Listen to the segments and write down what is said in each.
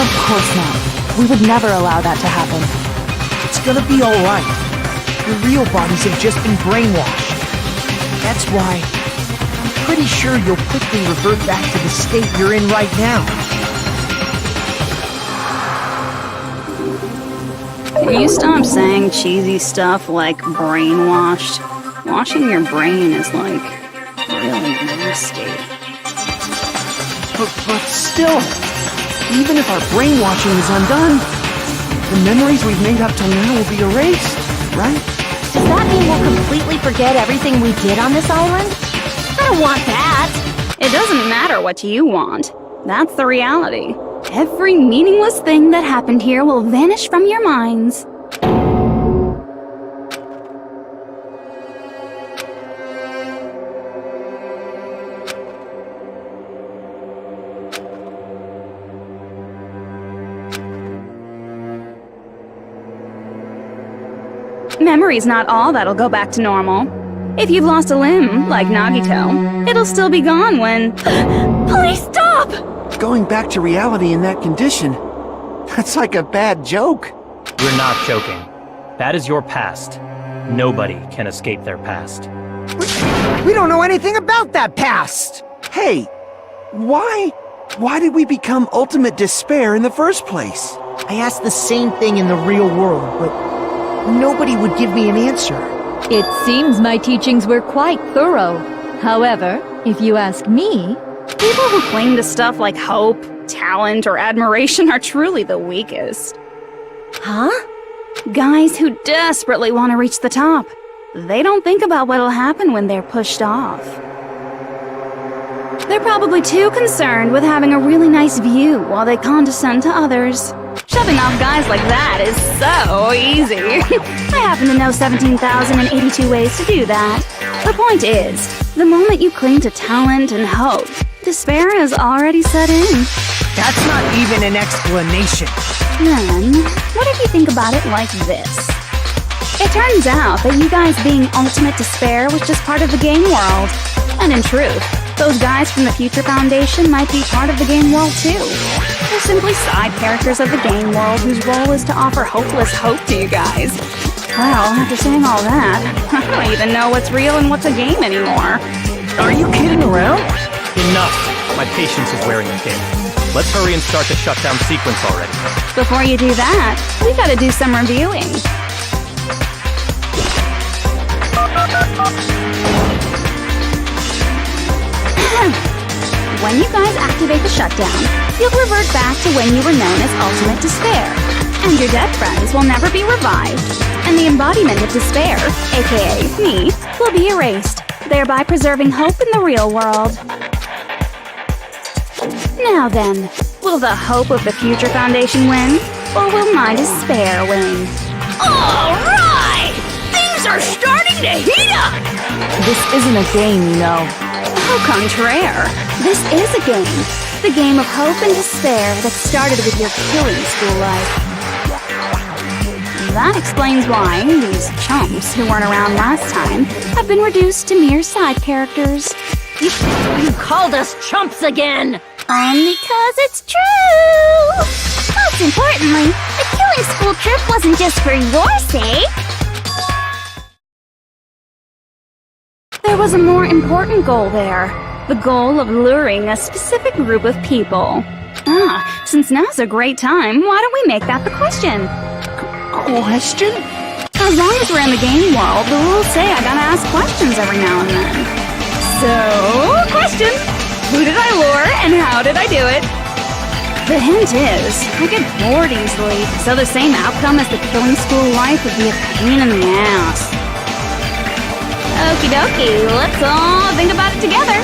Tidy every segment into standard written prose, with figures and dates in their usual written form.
Of course not. We would never allow that to happen. It's gonna be alright. Your real bodies have just been brainwashed. That's why I'm pretty sure you'll quickly revert back to the state you're in right now. Will you stop saying cheesy stuff like brainwashed? Washing your brain is like really nasty. But still, even if our brainwashing is undone, the memories we've made up till now will be erased, right? Does that mean we'll completely forget everything we did on this island? I don't want that! It doesn't matter what you want. That's the reality. Every meaningless thing that happened here will vanish from your minds. Memory's not all that'll go back to normal. If you've lost a limb, like Nagito, it'll still be gone when... Please stop! Going back to reality in that condition, that's like a bad joke. We're not joking. That is your past. Nobody can escape their past. We don't know anything about that past! Hey, why did we become ultimate despair in the first place? I asked the same thing in the real world, but nobody would give me an answer. It seems my teachings were quite thorough. However, if you ask me... People who cling to stuff like hope, talent, or admiration are truly the weakest. Huh? Guys who desperately want to reach the top. They don't think about what'll happen when they're pushed off. They're probably too concerned with having a really nice view while they condescend to others. Shoving off guys like that is so easy. I happen to know 17,082 ways to do that. The point is, the moment you cling to talent and hope, despair has already set in. That's not even an explanation. Then, what if you think about it like this? It turns out that you guys being ultimate despair was just part of the game world. And in truth, those guys from the Future Foundation might be part of the game world too. They're simply side characters of the game world whose role is to offer hopeless hope to you guys. Well, after saying all that, I don't even know what's real and what's a game anymore. Are you kidding around? Enough! My patience is wearing thin. Let's hurry and start the shutdown sequence already. Before you do that, we gotta do some reviewing. When you guys activate the shutdown, you'll revert back to when you were known as Ultimate Despair, and your dead friends will never be revived, and the embodiment of despair, aka me, will be erased, thereby preserving hope in the real world. Now then, will the hope of the Future Foundation win, or will my despair win? Alright! Things are starting to heat up! This isn't a game, you know. Au contraire, this is a game. The game of hope and despair that started with your killing school life. That explains why these chumps who weren't around last time have been reduced to mere side characters. You called us chumps again! Because it's true! Most importantly, the killing school trip wasn't just for your sake. There was a more important goal there. The goal of luring a specific group of people. Since now's a great time, why don't we make that the question? Question? As long as we're in the game world, the rules say I gotta ask questions every now and then. So, question! Who did I lure, and how did I do it? The hint is, I get bored easily, so the same outcome as the killing school life would be a pain in the ass. Okie dokie, let's all think about it together.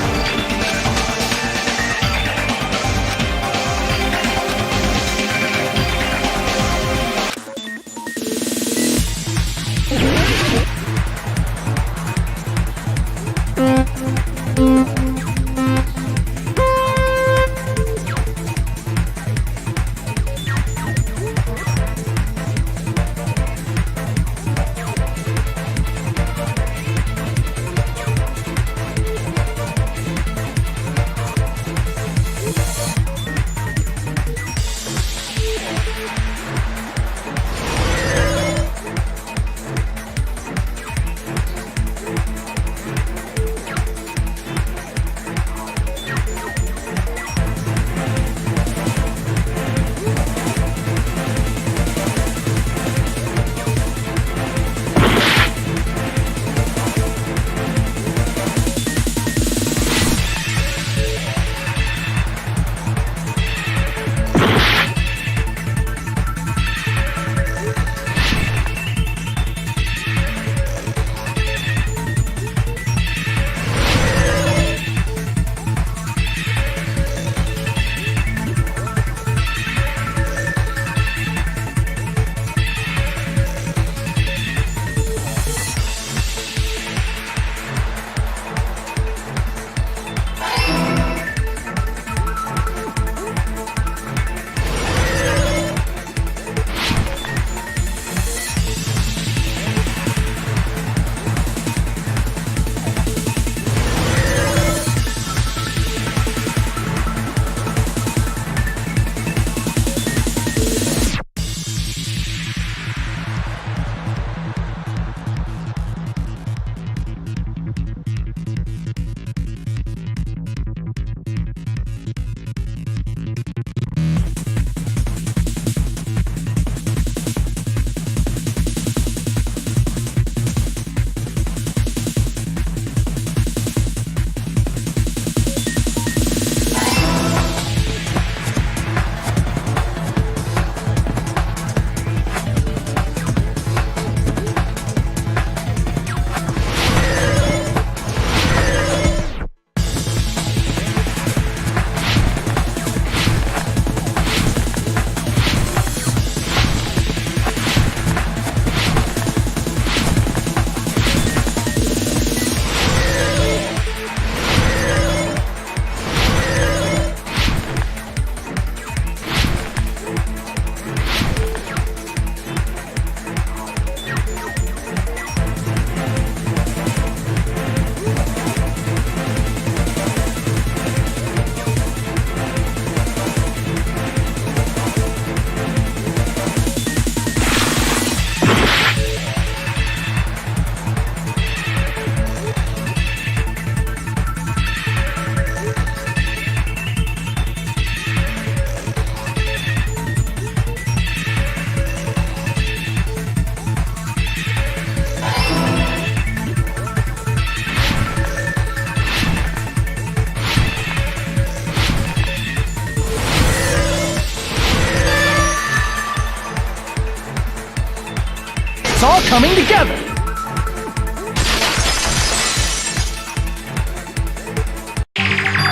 all coming together!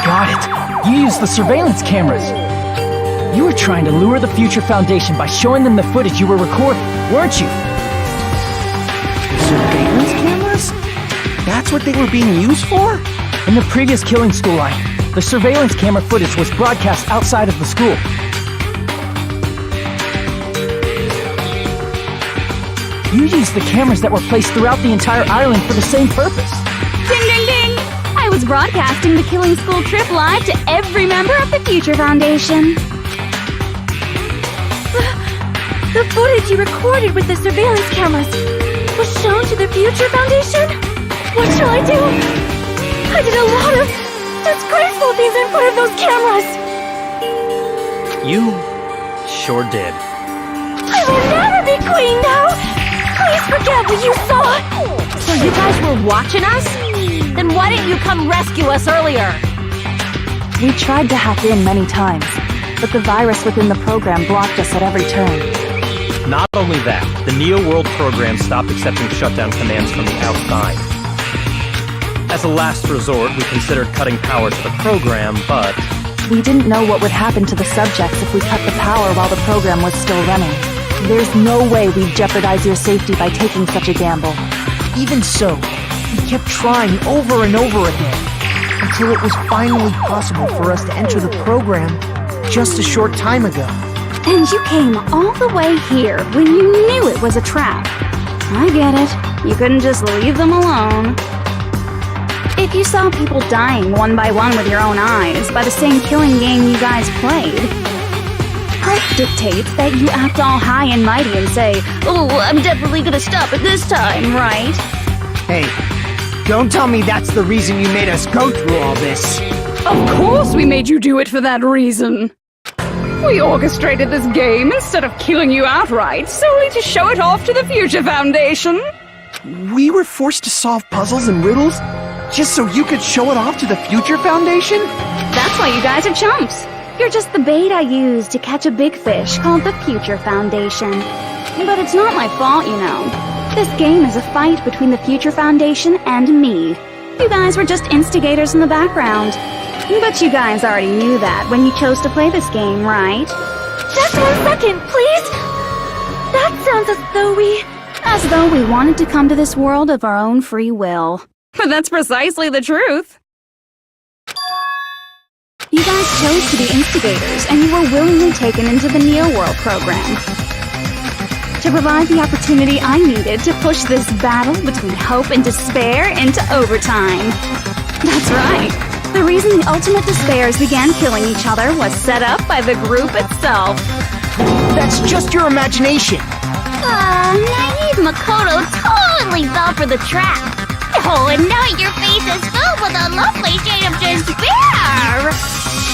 Got it! You used the surveillance cameras! You were trying to lure the Future Foundation by showing them the footage you were recording, weren't you? Surveillance cameras? That's what they were being used for? In the previous killing school line, the surveillance camera footage was broadcast outside of the school. You used the cameras that were placed throughout the entire island for the same purpose. Ding ding ding! I was broadcasting the Killing School trip live to every member of the Future Foundation. The footage you recorded with the surveillance cameras was shown to the Future Foundation? What shall I do? I did a lot of disgraceful things in front of those cameras! You sure did. I will never be queen now! Please forget what you saw! So you guys were watching us? Then why didn't you come rescue us earlier? We tried to hack in many times, but the virus within the program blocked us at every turn. Not only that, the Neo World program stopped accepting shutdown commands from the outside. As a last resort, we considered cutting power to the program, but... We didn't know what would happen to the subjects if we cut the power while the program was still running. There's no way we'd jeopardize your safety by taking such a gamble. Even so, we kept trying over and over again, until it was finally possible for us to enter the program just a short time ago. And you came all the way here when you knew it was a trap. I get it. You couldn't just leave them alone. If you saw people dying one by one with your own eyes by the same killing game you guys played, health dictates that you act all high and mighty and say, "Oh, I'm definitely gonna stop it this time, right?" Hey, don't tell me that's the reason you made us go through all this. Of course we made you do it for that reason. We orchestrated this game instead of killing you outright, solely to show it off to the Future Foundation. We were forced to solve puzzles and riddles just so you could show it off to the Future Foundation? That's why you guys are chumps. You're just the bait I used to catch a big fish called the Future Foundation. But it's not my fault, you know. This game is a fight between the Future Foundation and me. You guys were just instigators in the background. But you guys already knew that when you chose to play this game, right? Just 1 second, please! That sounds As though we wanted to come to this world of our own free will. But that's precisely the truth. You guys chose to be instigators, and you were willingly taken into the Neo World program to provide the opportunity I needed to push this battle between hope and despair into overtime. That's right. The reason the Ultimate Despairs began killing each other was set up by the group itself. That's just your imagination. Naive Makoto totally fell for the trap. Oh, and now your face is filled with a lovely shade of despair!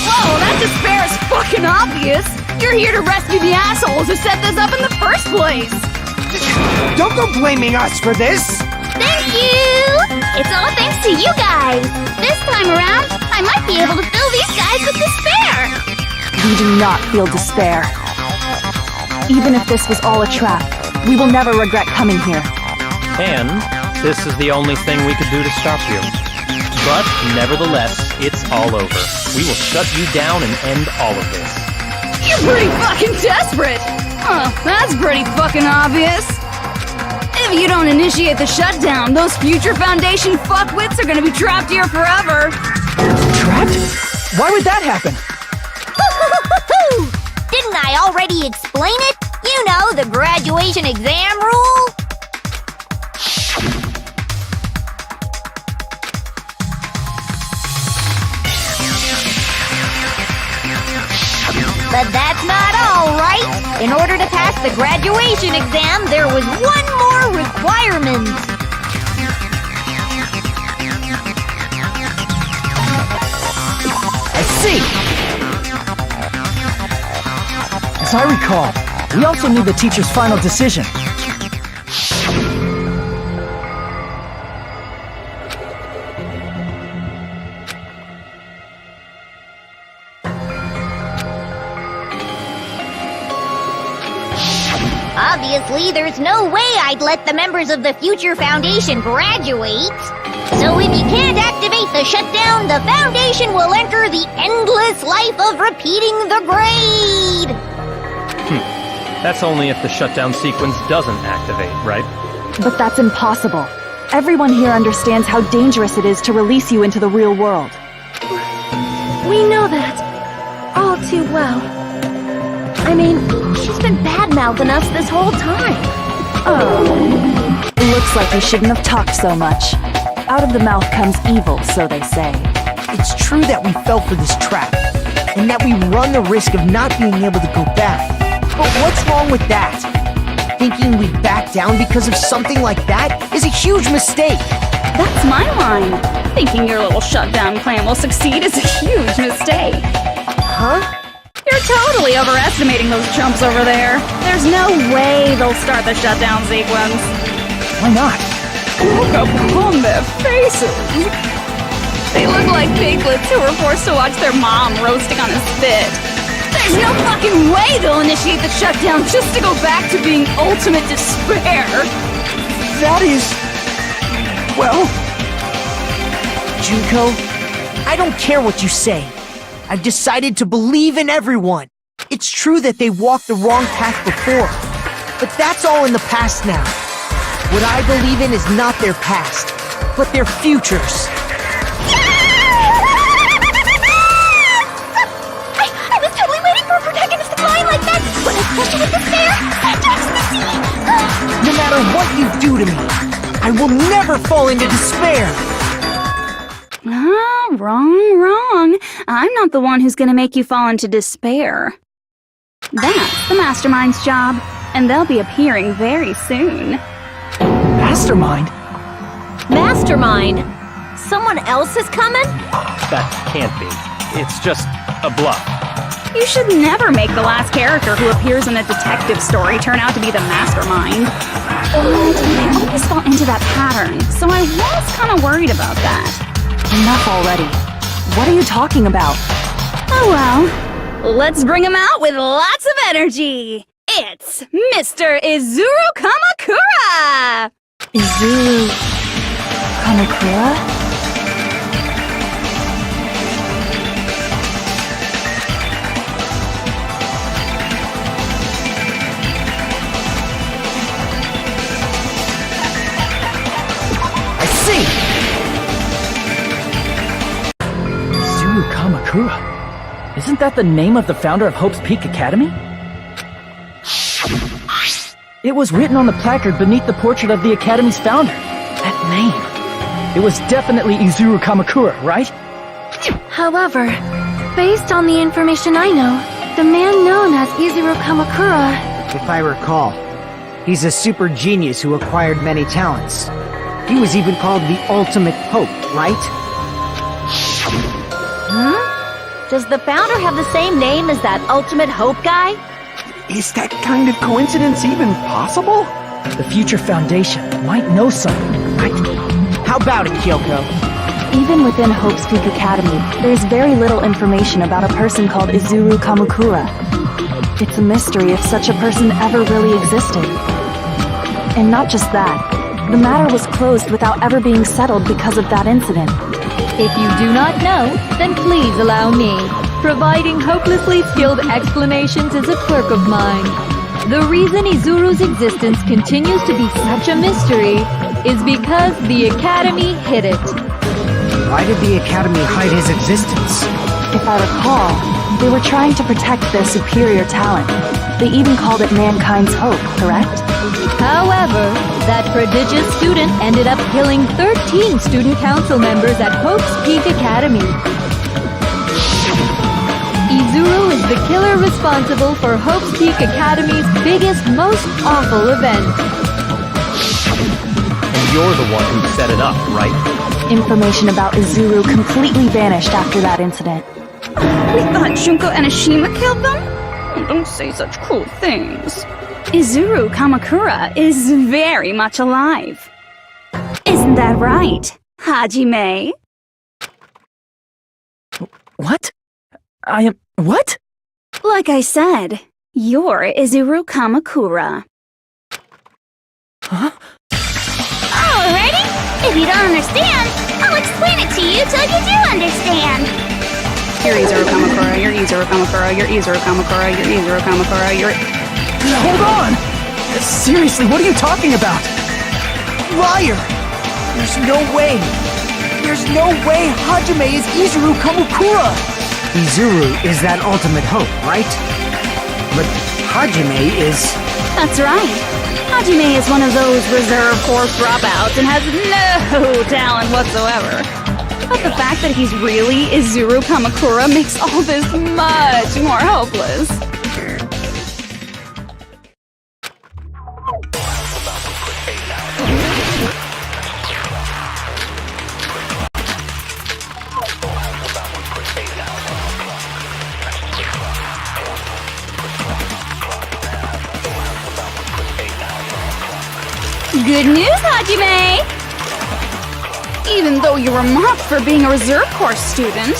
Whoa, that despair is fucking obvious! You're here to rescue the assholes who set this up in the first place! Don't go blaming us for this! Thank you! It's all thanks to you guys! This time around, I might be able to fill these guys with despair! We do not feel despair. Even if this was all a trap, we will never regret coming here. And this is the only thing we could do to stop you. But nevertheless, it's all over. We will shut you down and end all of this. You're pretty fucking desperate! Oh, that's pretty fucking obvious. If you don't initiate the shutdown, those Future Foundation fuckwits are gonna be trapped here forever. Trapped? Why would that happen? Didn't I already explain it? You know, the graduation exam rule? But that's not all, right? In order to pass the graduation exam, there was one more requirement. I see! As I recall, we also need the teacher's final decision. Obviously, there's no way I'd let the members of the Future Foundation graduate. So if you can't activate the shutdown, the Foundation will enter the endless life of repeating the grade! That's only if the shutdown sequence doesn't activate, right? But that's impossible. Everyone here understands how dangerous it is to release you into the real world. We know that. All too well. I mean, she's been bad-mouthing us this whole time. Oh. Looks like you shouldn't have talked so much. Out of the mouth comes evil, so they say. It's true that we fell for this trap, and that we run the risk of not being able to go back. But what's wrong with that? Thinking we'd back down because of something like that is a huge mistake. That's my line. Thinking your little shutdown plan will succeed is a huge mistake. Huh? You're totally overestimating those chumps over there. There's no way they'll start the shutdown sequence. Why not? Look upon their faces. They look like piglets who were forced to watch their mom roasting on a spit. There's no fucking way they'll initiate the shutdown just to go back to being ultimate despair. That is... well... Junko, I don't care what you say. I've decided to believe in everyone. It's true that they walked the wrong path before, but that's all in the past now. What I believe in is not their past, but their futures. I was totally waiting for a protagonist to fly like that when I pushed it with despair. Ecstasy! No matter what you do to me, I will never fall into despair. Ah, wrong. I'm not the one who's gonna make you fall into despair. That's the Mastermind's job, and they'll be appearing very soon. Mastermind? Mastermind? Someone else is coming? That can't be. It's just a bluff. You should never make the last character who appears in a detective story turn out to be the Mastermind. And I always fall into that pattern, so I was kind of worried about that. Enough already. What are you talking about? Oh well, let's bring him out with lots of energy. It's Mr. Izuru Kamakura! Izuru Kamakura? I see! Izuru Kamakura? Isn't that the name of the founder of Hope's Peak Academy? It was written on the placard beneath the portrait of the Academy's founder. That name. It was definitely Izuru Kamakura, right? However, based on the information I know, the man known as Izuru Kamakura... If I recall, he's a super genius who acquired many talents. He was even called the Ultimate Hope, right? Huh? Does the founder have the same name as that Ultimate Hope guy? Is that kind of coincidence even possible? The Future Foundation might know something, right? How about it, Kyoko? Even within Hope's Peak Academy, there's very little information about a person called Izuru Kamakura. It's a mystery if such a person ever really existed. And not just that, the matter was closed without ever being settled because of that incident. If you do not know, then please allow me. Providing hopelessly skilled explanations is a quirk of mine. The reason Izuru's existence continues to be such a mystery is because the Academy hid it. Why did the Academy hide his existence? If I recall, they were trying to protect their superior talent. They even called it mankind's hope, correct? However, that prodigious student ended up killing 13 student council members at Hope's Peak Academy. Izuru is the killer responsible for Hope's Peak Academy's biggest, most awful event. And you're the one who set it up, right? Information about Izuru completely vanished after that incident. We thought Junko and Ashima killed them? Don't say such cruel things. Izuru Kamakura is very much alive. Isn't that right, Hajime? What? I am... what? Like I said, you're Izuru Kamakura. Alrighty? If you don't understand, I'll explain it to you till you do understand. You're Izuru Kamakura, you're Izuru Kamakura, you're Izuru Kamakura, you're Izuru Kamakura, you're... Hold on! Seriously, what are you talking about? Liar! There's no way! There's no way Hajime is Izuru Kamakura! Izuru is that ultimate hope, right? But Hajime is... That's right. Hajime is one of those reserve course dropouts and has no talent whatsoever. But the fact that he's really Izuru Kamakura makes all this much more hopeless. Good news, Hajime! Even though you were mocked for being a reserve course student,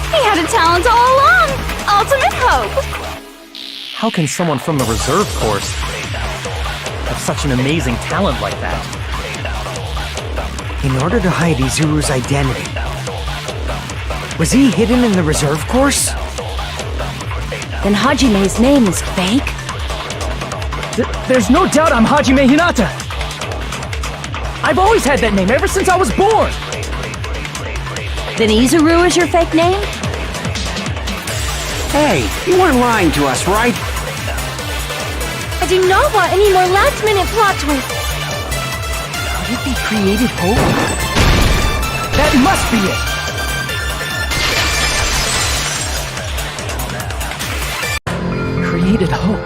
he had a talent all along! Ultimate hope! How can someone from the reserve course have such an amazing talent like that? In order to hide Izuru's identity, was he hidden in the reserve course? Then Hajime's name is fake? There's no doubt I'm Hajime Hinata! I've always had that name ever since I was born! Then Izuru is your fake name? Hey, you weren't lying to us, right? I do not want any more last-minute plot twists. Could it be created hope? That must be it! Created hope.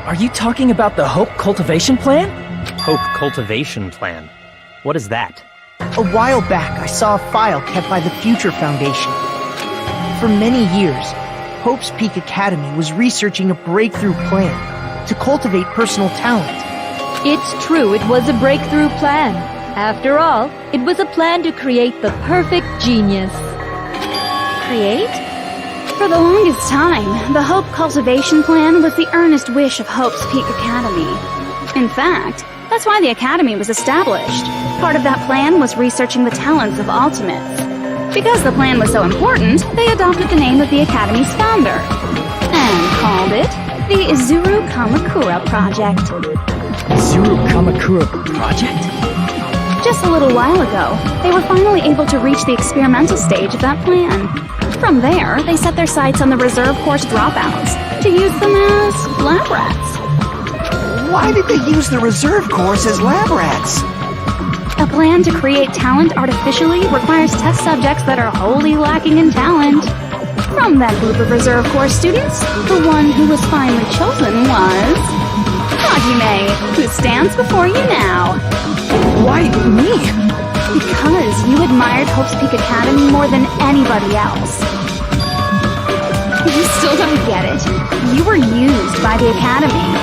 Are you talking about the Hope Cultivation Plan? Hope Cultivation Plan. What is that? A while back, I saw a file kept by the Future Foundation. For many years, Hope's Peak Academy was researching a breakthrough plan to cultivate personal talent. It's true, it was a breakthrough plan. After all, it was a plan to create the perfect genius. Create? For the longest time, the Hope Cultivation Plan was the earnest wish of Hope's Peak Academy. In fact, that's why the Academy was established. Part of that plan was researching the talents of Ultimates. Because the plan was so important, they adopted the name of the Academy's founder and called it the Izuru Kamakura Project. Izuru Kamakura Project? Just a little while ago, they were finally able to reach the experimental stage of that plan. From there, they set their sights on the reserve course dropouts to use them as lab rats. Why did they use the reserve course as lab rats? A plan to create talent artificially requires test subjects that are wholly lacking in talent. From that group of reserve course students, the one who was finally chosen was... Hajime, who stands before you now. Why me? Because you admired Hope's Peak Academy more than anybody else. You still don't get it. You were used by the Academy.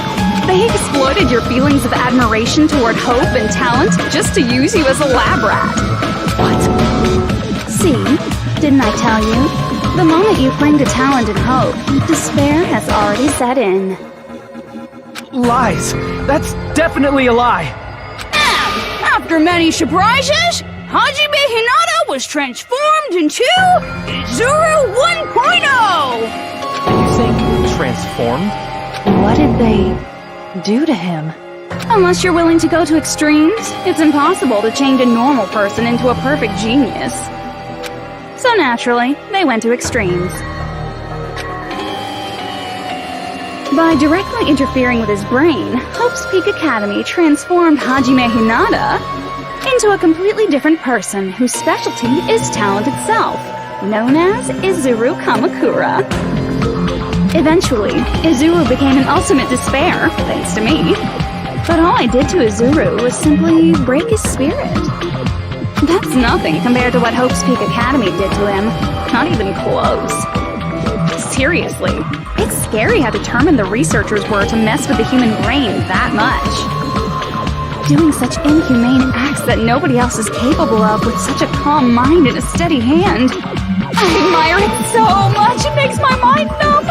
They exploited your feelings of admiration toward hope and talent just to use you as a lab rat. What? See? Didn't I tell you? The moment you cling to talent and hope, despair has already set in. Lies. That's definitely a lie. After many surprises, Hajime Hinata was transformed into Izuru 1.0! Did you say transformed? What did they do to him? Unless you're willing to go to extremes, it's impossible to change a normal person into a perfect genius. So naturally, they went to extremes. By directly interfering with his brain, Hope's Peak Academy transformed Hajime Hinata into a completely different person whose specialty is talent itself, known as Izuru Kamakura. Eventually, Izuru became an ultimate despair, thanks to me. But all I did to Izuru was simply break his spirit. That's nothing compared to what Hope's Peak Academy did to him. Not even close. Seriously, it's scary how determined the researchers were to mess with the human brain that much. Doing such inhumane acts that nobody else is capable of with such a calm mind and a steady hand. I admire it so much, it makes my mind numb.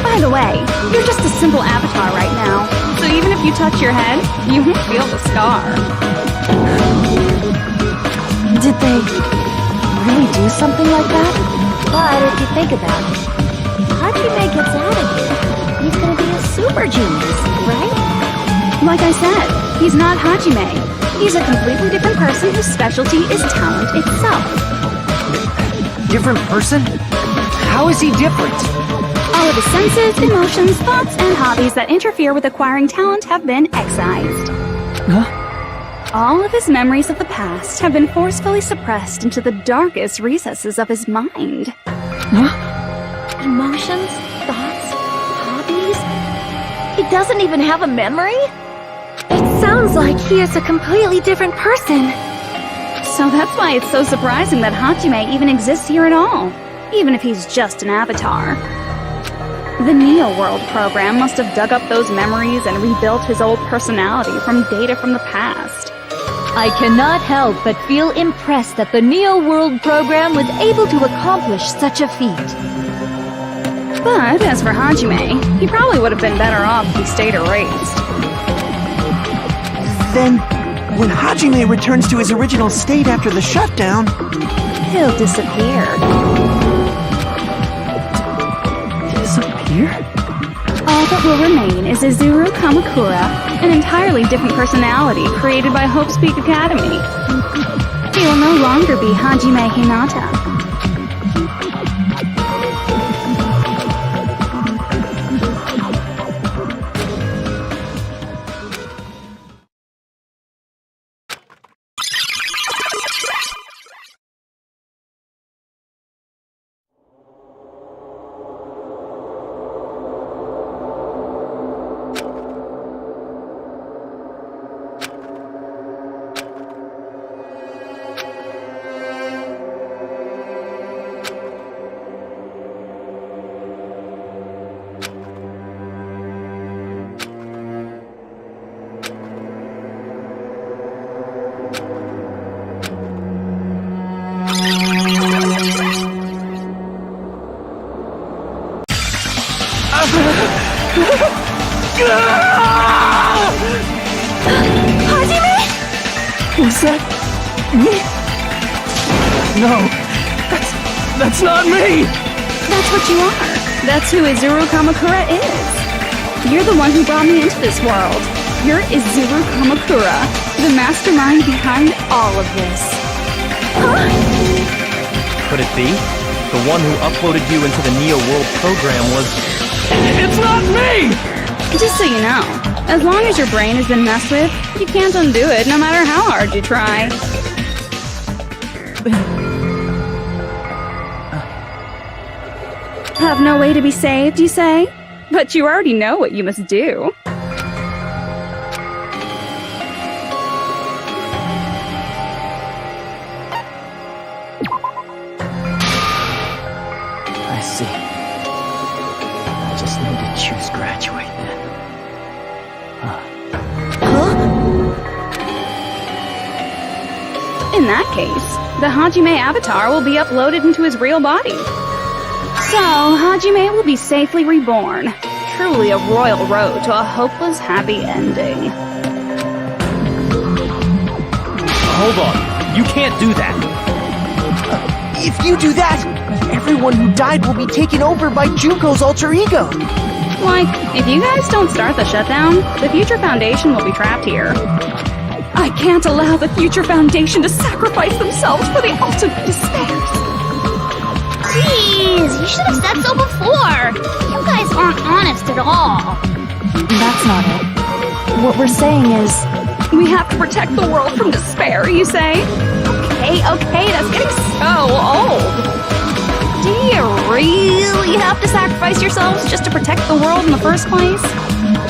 By the way, you're just a simple avatar right now, so even if you touch your head, you won't feel the scar. Did they really do something like that? But if you think about it, if Hajime gets out of here, he's gonna be a super genius, right? Like I said, he's not Hajime. He's a completely different person whose specialty is talent itself. Different person? How is he different? All of his senses, emotions, thoughts, and hobbies that interfere with acquiring talent have been excised. Huh? All of his memories of the past have been forcefully suppressed into the darkest recesses of his mind. Huh? Emotions, thoughts, hobbies? He doesn't even have a memory? It sounds like he is a completely different person. So that's why it's so surprising that Hajime even exists here at all, even if he's just an avatar. The Neo World program must have dug up those memories and rebuilt his old personality from data from the past. I cannot help but feel impressed that the Neo World program was able to accomplish such a feat. But as for Hajime, he probably would have been better off if he stayed erased. Then, when Hajime returns to his original state after the shutdown, He'll disappear. Disappear? All that will remain is Izuru Kamakura, an entirely different personality created by Hope's Peak Academy. He will no longer be Hajime Hinata. Was that me? No, that's not me! That's what you are. That's who Izuru Kamakura is. You're the one who brought me into this world. You're Izuru Kamakura, the mastermind behind all of this. Huh? Could it be? The one who uploaded you into the Neo World program was... It's not me! Just so you know, as long as your brain has been messed with, you can't undo it no matter how hard you try. Have no way to be saved, you say? But you already know what you must do. I see. I just need to choose graduate then. In that case, the Hajime avatar will be uploaded into his real body. So, Hajime will be safely reborn. Truly a royal road to a hopeless, happy ending. Hold on. You can't do that. if you do that, everyone who died will be taken over by Junko's alter ego. Like, if you guys don't start the shutdown, the Future Foundation will be trapped here. I can't allow the Future Foundation to sacrifice themselves for the ultimate despairs. Jeez, you should have said so before. You guys aren't honest at all. That's not it. What we're saying is... We have to protect the world from despair, you say? Okay, that's getting so old. Do you really have to sacrifice yourselves just to protect the world in the first place?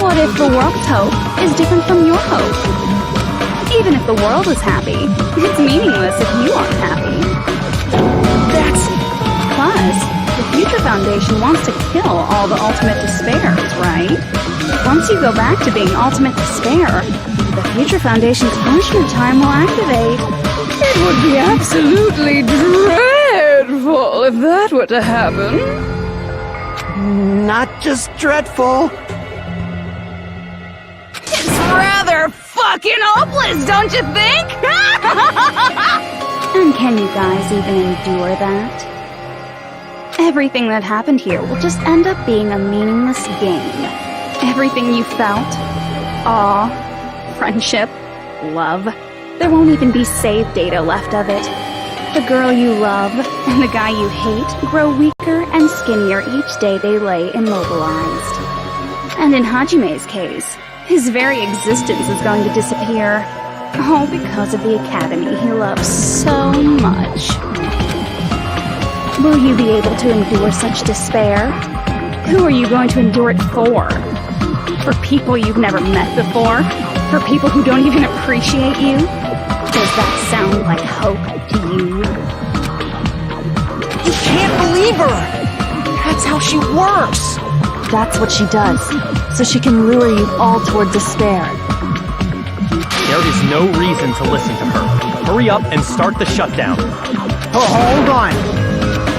What if the world's hope is different from your hope? Even if the world is happy, it's meaningless if you aren't happy. Plus, the Future Foundation wants to kill all the ultimate despairs, right? Once you go back to being ultimate despair, the Future Foundation's punishment time will activate. It would be absolutely dreadful if that were to happen. Not just dreadful. It's rather fucking hopeless, don't you think? And can you guys even endure that? Everything that happened here will just end up being a meaningless game. Everything you felt, awe, friendship, love, there won't even be save data left of it. The girl you love and the guy you hate grow weaker and skinnier each day they lay immobilized. And in Hajime's case, his very existence is going to disappear. All because of the academy he loves so much. Will you be able to endure such despair? Who are you going to endure it for? For people you've never met before? For people who don't even appreciate you? Does that sound like hope to you? You can't believe her! That's how she works! That's what she does, so she can lure you all toward despair. There is no reason to listen to her. Hurry up and start the shutdown. Oh, hold on.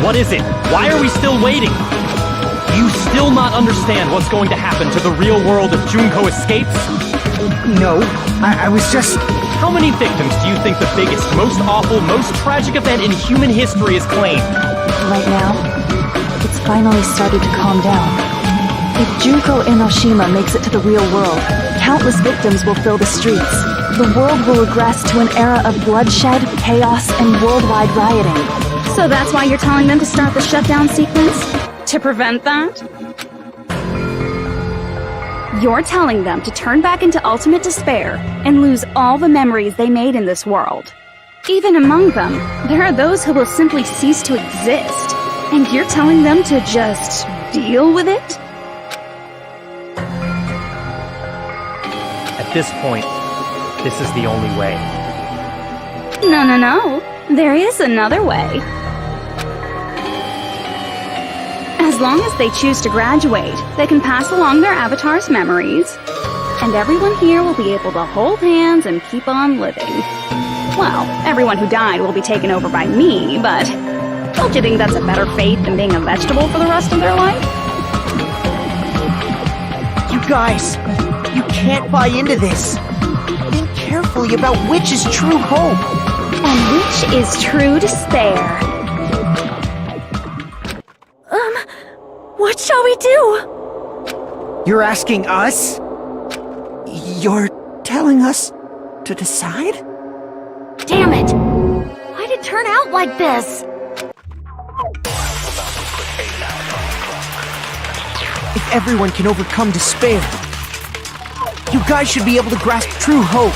What is it? Why are we still waiting? Do you still not understand what's going to happen to the real world if Junko escapes? No, I was just... How many victims do you think the biggest, most awful, most tragic event in human history has claimed? Right now, it's finally started to calm down. If Junko Enoshima makes it to the real world, countless victims will fill the streets. The world will regress to an era of bloodshed, chaos, and worldwide rioting. So that's why you're telling them to start the shutdown sequence? To prevent that? You're telling them to turn back into ultimate despair and lose all the memories they made in this world. Even among them, there are those who will simply cease to exist. And you're telling them to just deal with it? At this point, this is the only way. No. There is another way. As long as they choose to graduate, they can pass along their avatar's memories, and everyone here will be able to hold hands and keep on living. Well, everyone who died will be taken over by me, but don't you think that's a better fate than being a vegetable for the rest of their life? You guys, you can't buy into this. Think carefully about which is true hope. And which is true despair. What shall we do? You're asking us? You're telling us to decide? Damn it! Why'd it turn out like this? If everyone can overcome despair, you guys should be able to grasp true hope.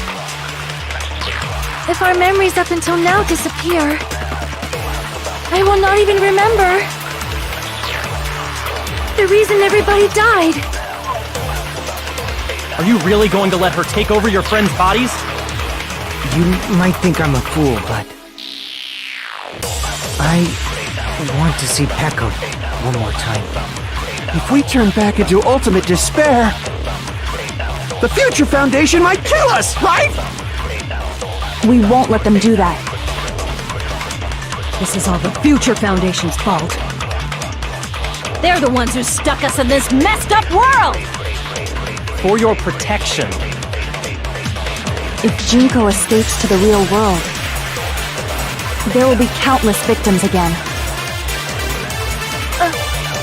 If our memories up until now disappear, I will not even remember the reason everybody died. Are you really going to let her take over your friends' bodies? You might think I'm a fool, but I want to see Pekka one more time. If we turn back into ultimate despair, the Future Foundation might kill us, right? We won't let them do that. This is all the Future Foundation's fault. They're the ones who stuck us in this messed up world! For your protection. If Junko escapes to the real world, there will be countless victims again.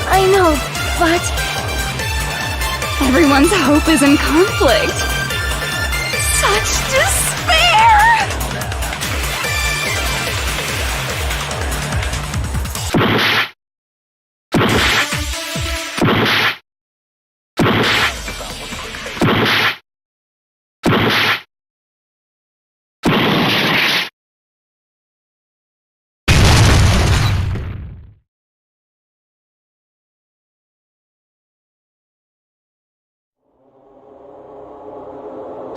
I know, but... Everyone's hope is in conflict. Such despair!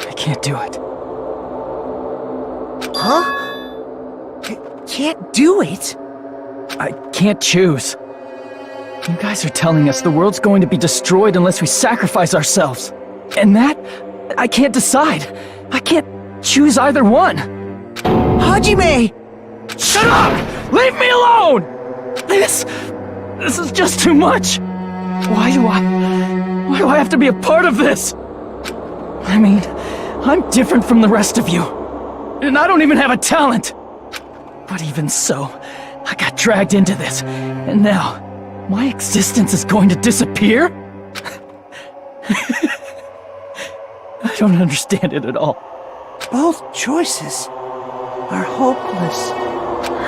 I can't do it. Huh? Can't do it? I can't choose. You guys are telling us the world's going to be destroyed unless we sacrifice ourselves. And that, I can't decide. I can't choose either one. Hajime! Shut up! Leave me alone! This is just too much. Why do I have to be a part of this? I mean, I'm different from the rest of you. And I don't even have a talent. But even so, I got dragged into this. And now, my existence is going to disappear? I don't understand it at all. Both choices are hopeless.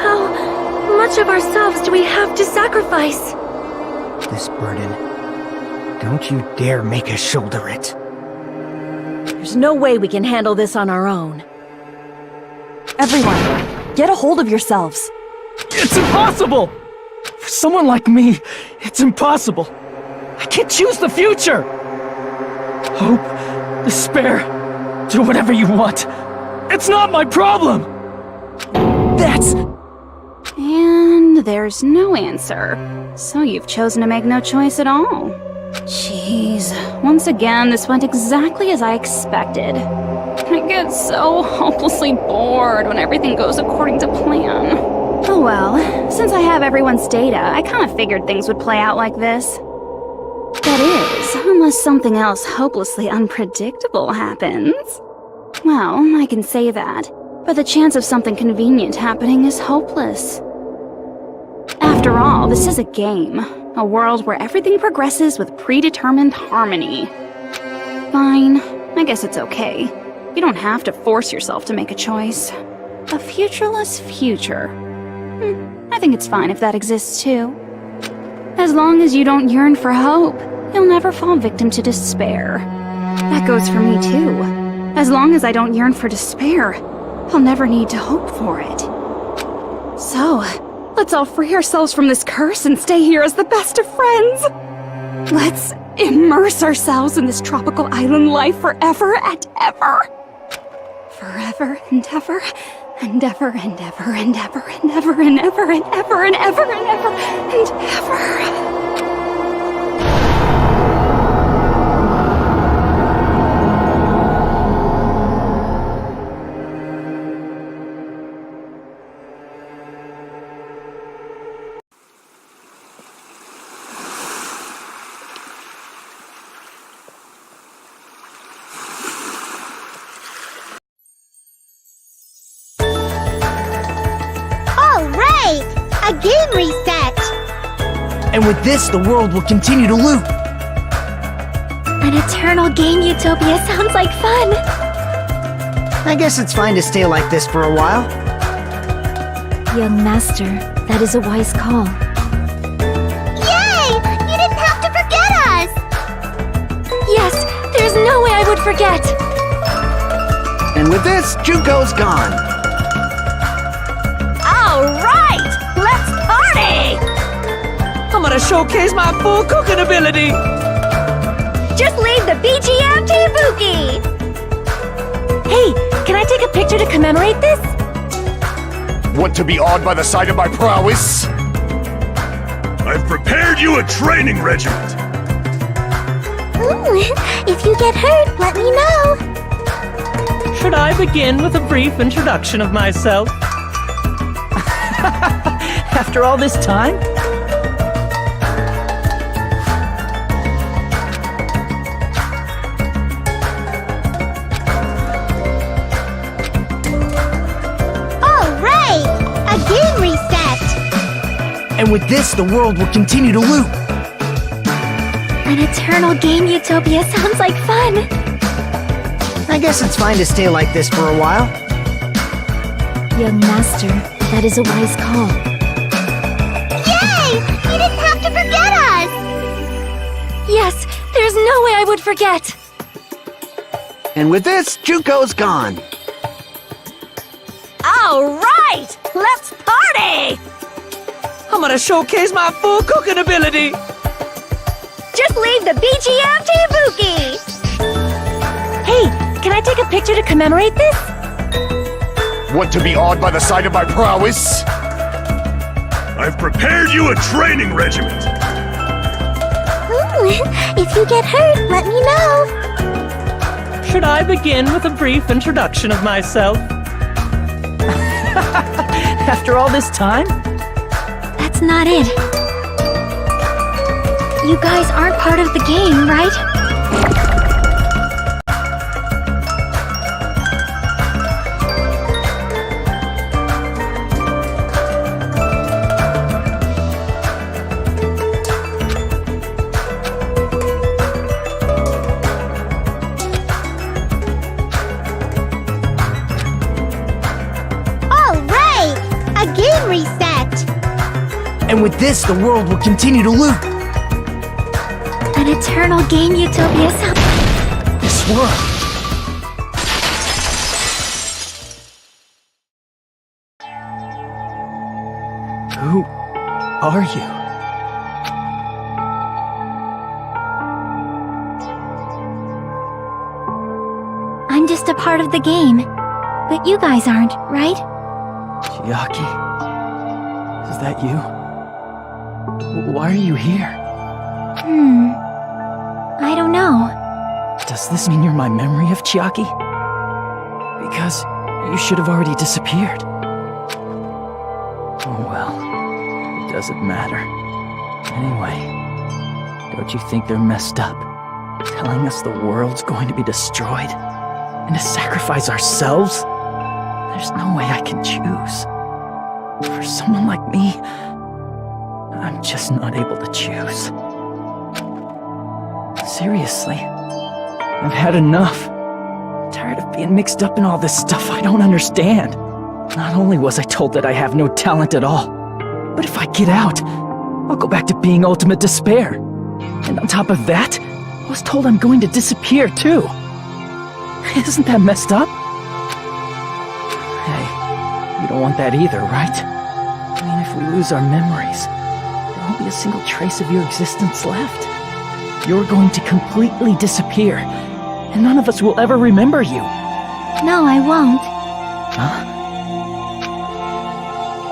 How much of ourselves do we have to sacrifice? This burden, don't you dare make us shoulder it. There's no way we can handle this on our own. Everyone, get a hold of yourselves. It's impossible! For someone like me, it's impossible. I can't choose the future! Hope, despair, do whatever you want. It's not my problem! That's... And there's no answer. So you've chosen to make no choice at all. Jeez, once again, this went exactly as I expected. I get so hopelessly bored when everything goes according to plan. Oh well, since I have everyone's data, I kind of figured things would play out like this. That is, unless something else hopelessly unpredictable happens. Well, I can say that, but the chance of something convenient happening is hopeless. After all, this is a game. A world where everything progresses with predetermined harmony. Fine, I guess it's okay. You don't have to force yourself to make a choice. A futureless future. I think it's fine if that exists too. As long as you don't yearn for hope, you'll never fall victim to despair. That goes for me too. As long as I don't yearn for despair, I'll never need to hope for it. So, let's all free ourselves from this curse and stay here as the best of friends. Let's immerse ourselves in this tropical island life forever and ever. Forever and ever, and ever and ever and ever and ever and ever and ever and ever and ever and ever. A game reset! And with this, the world will continue to loop. An eternal game utopia sounds like fun! I guess it's fine to stay like this for a while. Young master, that is a wise call. Yay! You didn't have to forget us! Yes, there's no way I would forget! And with this, Juko's gone. Alright! Let's party! I'm gonna showcase my full cooking ability! Just leave the BGM to Ibuki! Hey, can I take a picture to commemorate this? Want to be awed by the sight of my prowess? I've prepared you a training regiment! Ooh, if you get hurt, let me know! Should I begin with a brief introduction of myself? After all this time? Alright! A game reset! And with this, the world will continue to loop. An eternal game utopia sounds like fun! I guess it's fine to stay like this for a while. Young master, that is a wise call. Yay! You didn't have to forget us! Yes, there's no way I would forget! And with this, Juko's gone. Alright! Let's party! I'm gonna showcase my full cooking ability! Just leave the BGM to Ibuki! Hey, can I take a picture to commemorate this? Want to be awed by the sight of my prowess? I've prepared you a training regiment! Ooh, if you get hurt, let me know! Should I begin with a brief introduction of myself? After all this time? That's not it. You guys aren't part of the game, right? with this, the world will continue to loop. An eternal game utopia sounds... This world. Who are you? I'm just a part of the game. But you guys aren't, right? Chiaki? Is that you? Why are you here? I don't know. Does this mean you're my memory of Chiaki? Because you should have already disappeared. Oh well, it doesn't matter. Anyway, don't you think they're messed up? Telling us the world's going to be destroyed? And to sacrifice ourselves? There's no way I can choose. For someone like me, I'm just not able to choose. Seriously, I've had enough. I'm tired of being mixed up in all this stuff I don't understand. Not only was I told that I have no talent at all, but if I get out, I'll go back to being ultimate despair. And on top of that, I was told I'm going to disappear too. Isn't that messed up? Hey, you don't want that either, right? I mean, if we lose our memories, there won't be a single trace of your existence left. You're going to completely disappear, and none of us will ever remember you. No, I won't. Huh?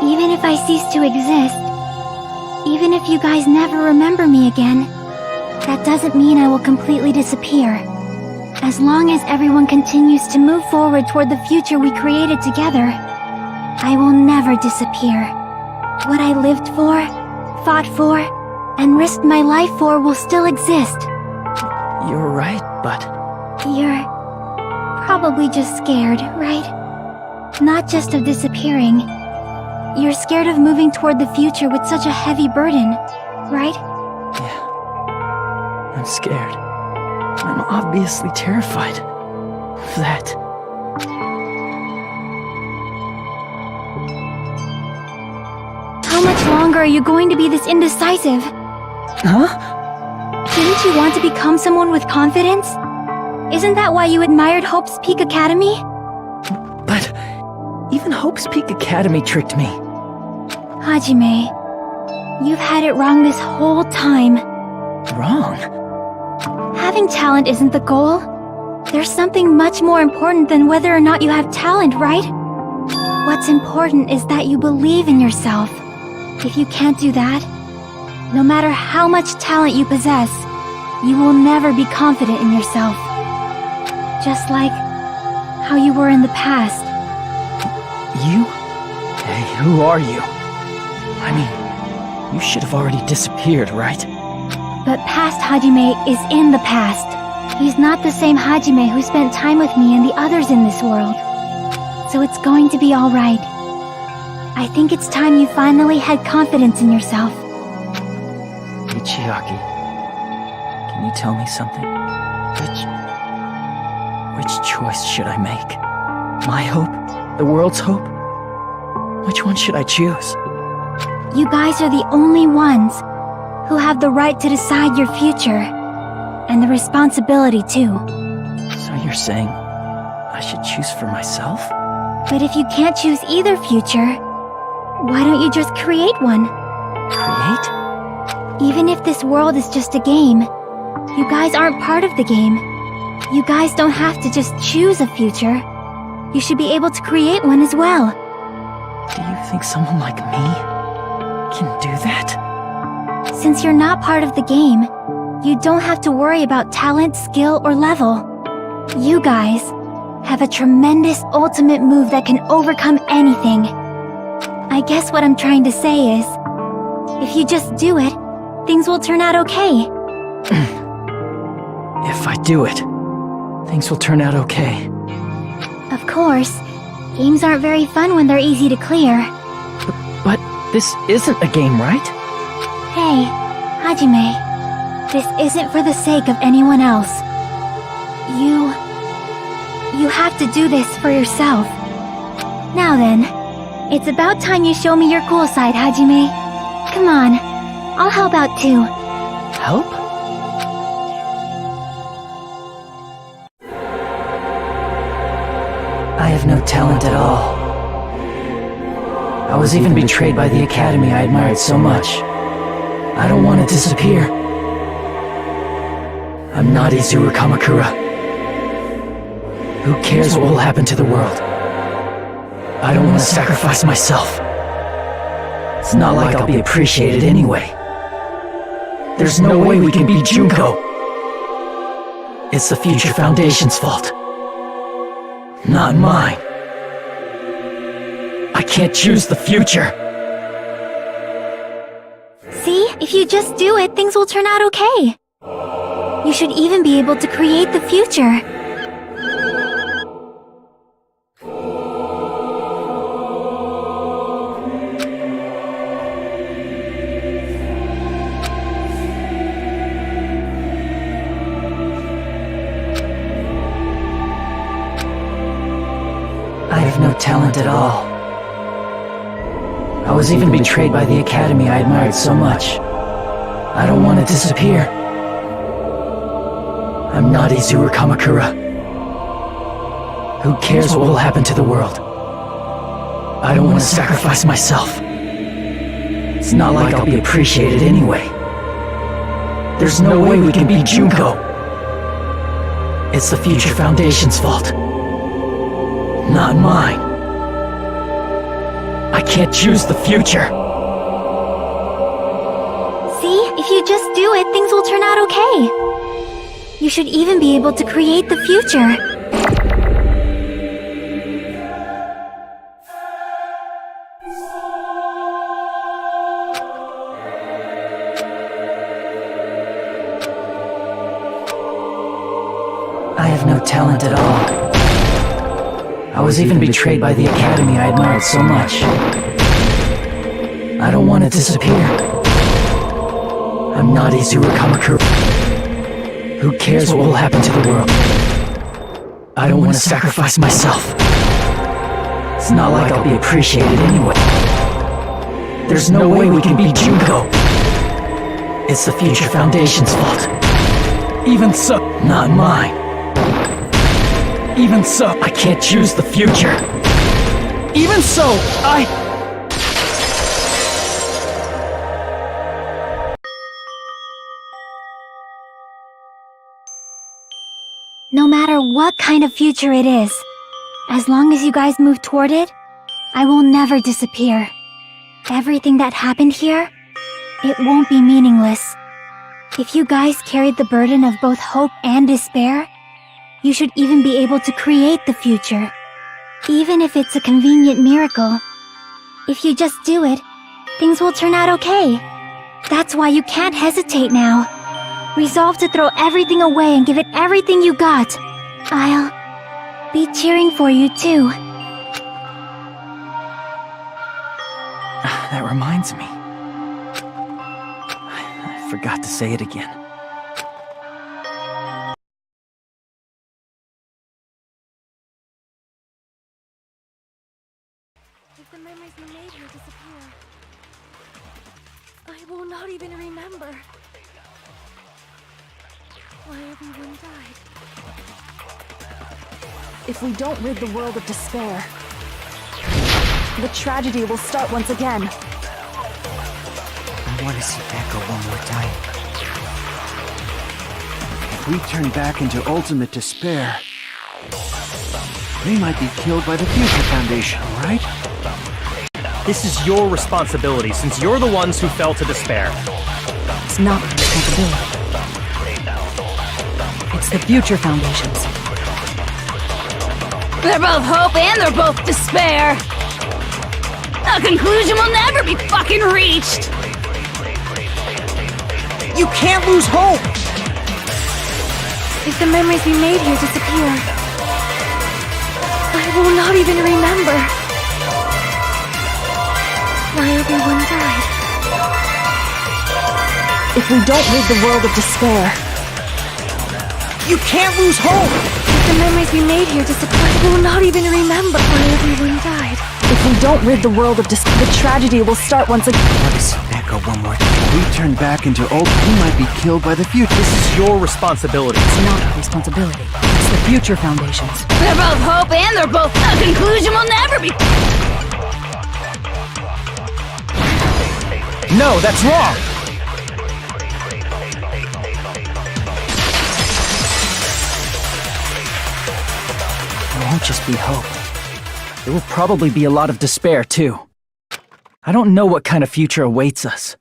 Even if I cease to exist, even if you guys never remember me again, that doesn't mean I will completely disappear. As long as everyone continues to move forward toward the future we created together, I will never disappear. What I lived for, fought for, and risked my life for will still exist. You're right, but... You're probably just scared, right? Not just of disappearing. You're scared of moving toward the future with such a heavy burden, right? Yeah. I'm scared. I'm obviously terrified of that. How much longer are you going to be this indecisive? Huh? Didn't you want to become someone with confidence? Isn't that why you admired Hope's Peak Academy? But even Hope's Peak Academy tricked me. Hajime, you've had it wrong this whole time. Wrong? Having talent isn't the goal. There's something much more important than whether or not you have talent, right? What's important is that you believe in yourself. If you can't do that, no matter how much talent you possess, you will never be confident in yourself. Just like how you were in the past. You? Hey, who are you? I mean, you should have already disappeared, right? But past Hajime is in the past. He's not the same Hajime who spent time with me and the others in this world. So it's going to be alright. I think it's time you finally had confidence in yourself. Hey, Chiaki. Can you tell me something? Which choice should I make? My hope? The world's hope? Which one should I choose? You guys are the only ones who have the right to decide your future. And the responsibility, too. So you're saying I should choose for myself? But if you can't choose either future, why don't you just create one? Create? Even if this world is just a game, you guys aren't part of the game. You guys don't have to just choose a future. You should be able to create one as well. Do you think someone like me can do that? Since you're not part of the game, you don't have to worry about talent, skill, or level. You guys have a tremendous ultimate move that can overcome anything. I guess what I'm trying to say is, if you just do it, things will turn out okay. If I do it, things will turn out okay. Of course, games aren't very fun when they're easy to clear. But this isn't a game, right? Hey, Hajime, this isn't for the sake of anyone else. You have to do this for yourself. Now then, it's about time you show me your cool side, Hajime. Come on, I'll help out too. Help? I have no talent at all. I was even betrayed by the academy I admired so much. I don't want to disappear. I'm not Izuru Kamakura. Who cares what will happen to the world? I don't want to sacrifice myself. It's not like I'll be appreciated anyway. There's no way we can beat Junko. It's the Future Foundation's fault. Not mine. I can't choose the future. See, if you just do it, things will turn out okay. You should even be able to create the future. I have no talent at all. I was even betrayed by the academy I admired so much. I don't want to disappear. I'm not Izuru Kamakura. Who cares what will happen to the world? I don't want to sacrifice myself. It's not like I'll be appreciated anyway. There's no way we can beat Junko. It's the Future Foundation's fault. Not mine. I can't choose the future. See, if you just do it, things will turn out okay. You should even be able to create the future. I have no talent at all. I was even betrayed by the academy I admired so much. I don't want to disappear. I'm not Izuru Kamakura. Who cares what will happen to the world? I don't want to sacrifice myself. It's not like I'll be appreciated anyway. There's no way we can beat Junko. It's the Future Foundation's fault. Even so, not mine. Even so, I can't choose the future. Even so, No matter what kind of future it is, as long as you guys move toward it, I will never disappear. Everything that happened here, it won't be meaningless. If you guys carried the burden of both hope and despair, you should even be able to create the future. Even if it's a convenient miracle. If you just do it, things will turn out okay. That's why you can't hesitate now. Resolve to throw everything away and give it everything you got. I'll be cheering for you too. That reminds me. I forgot to say it again. If the memories we made here disappear, I will not even remember why everyone died. If we don't rid the world of despair, the tragedy will start once again. I want to see Echo one more time. If we turn back into ultimate despair, they might be killed by the Future Foundation, right? This is your responsibility, since you're the ones who fell to despair. It's not responsibility. It's the Future Foundation's. They're both hope and they're both despair. A conclusion will never be fucking reached. You can't lose hope! If the memories we made here disappear, I will not even remember why everyone died. If we don't rid the world of despair, You can't lose hope! If the memories we made here disappear, I will not even remember why everyone died. if we don't rid the world of despair, the tragedy will start once again. I want to see Echo Mirko one more time. If we turn back into old, we might be killed by the future. This is your responsibility. It's not our responsibility. It's the Future Foundation's. They're both hope and they're both a conclusion will never be. No, that's wrong! It won't just be hope. There will probably be a lot of despair, too. I don't know what kind of future awaits us.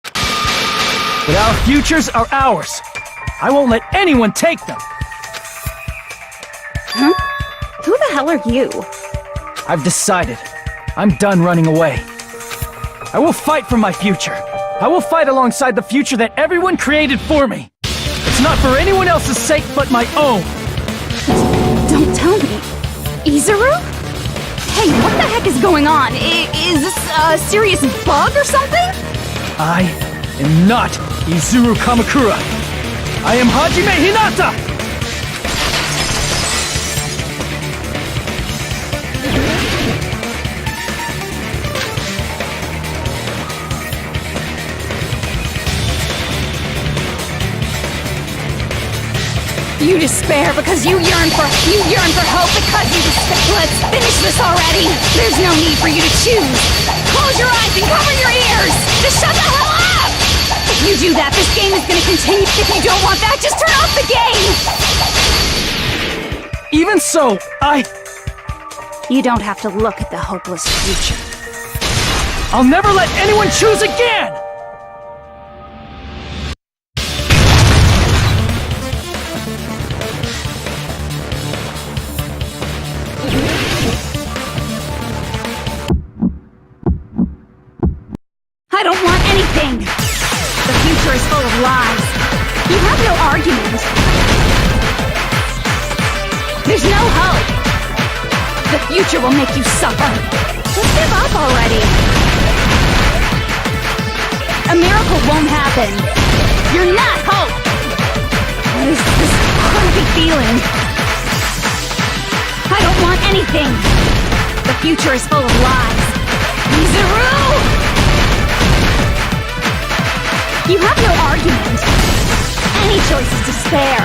But our futures are ours! I won't let anyone take them! Huh? Who the hell are you? I've decided. I'm done running away. I will fight for my future. I will fight alongside the future that everyone created for me. It's not for anyone else's sake but my own. Don't tell me. Izuru? Hey, what the heck is going on? Is this a serious bug or something? I am not Izuru Kamakura. I am Hajime Hinata! You despair because you yearn for hope because you despair. Let's finish this already. There's no need for you to choose. Close your eyes and cover your ears. Just shut the hell up! If you do that, this game is gonna continue. If you don't want that, just turn off the game. Even so, You don't have to look at the hopeless future. I'll never let anyone choose again! I don't want anything! The future is full of lies. You have no argument. There's no hope. The future will make you suffer. Just give up already. A miracle won't happen. You're not hope. This crappy feeling. I don't want anything. The future is full of lies. Izuru! You have no argument. Any choice is despair.